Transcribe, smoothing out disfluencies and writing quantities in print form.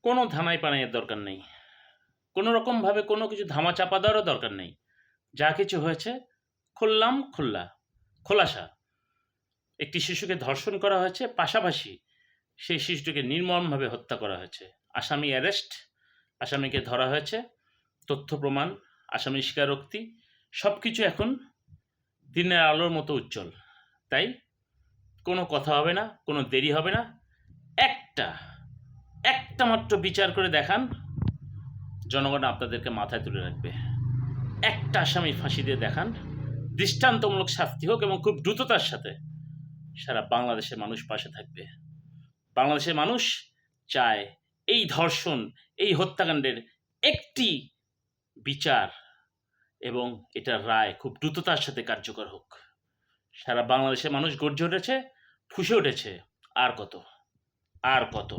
কোনো ধামাই পানাইয়ের দরকার নেই, কোনো রকমভাবে কোনো কিছু ধামা চাপা দেওয়ারও দরকার নেই। যা কিছু হয়েছে খোলাসা। একটি শিশুকে ধর্ষণ করা হয়েছে, পাশাপাশি সেই শিশুটিকে নির্মমভাবে হত্যা করা হয়েছে। আসামি অ্যারেস্ট, আসামিকে ধরা হয়েছে, তথ্য প্রমাণ, আসামির স্বীকারোক্তি সব কিছু এখন দিনের আলোর মতো উজ্জ্বল। তাই কোনো কথা হবে না, কোনো দেরি হবে না, একটা মাত্র বিচার করে দেখান, জনগণ আপনাদেরকে মাথায় তুলে রাখবে। একটা আসামি ফাঁসি দিয়ে দেখান, দৃষ্টান্তমূলক শাস্তি হোক এবং খুব দ্রুততার সাথে। সারা বাংলাদেশের মানুষ পাশে থাকবে। বাংলাদেশের মানুষ চায় এই ধর্ষণ, এই হত্যাকাণ্ডের একটি বিচার এবং এটার রায় খুব দ্রুততার সাথে কার্যকর হোক। সারা বাংলাদেশের মানুষ গর্জে উঠেছে, ফুঁসে উঠেছে। আর কত।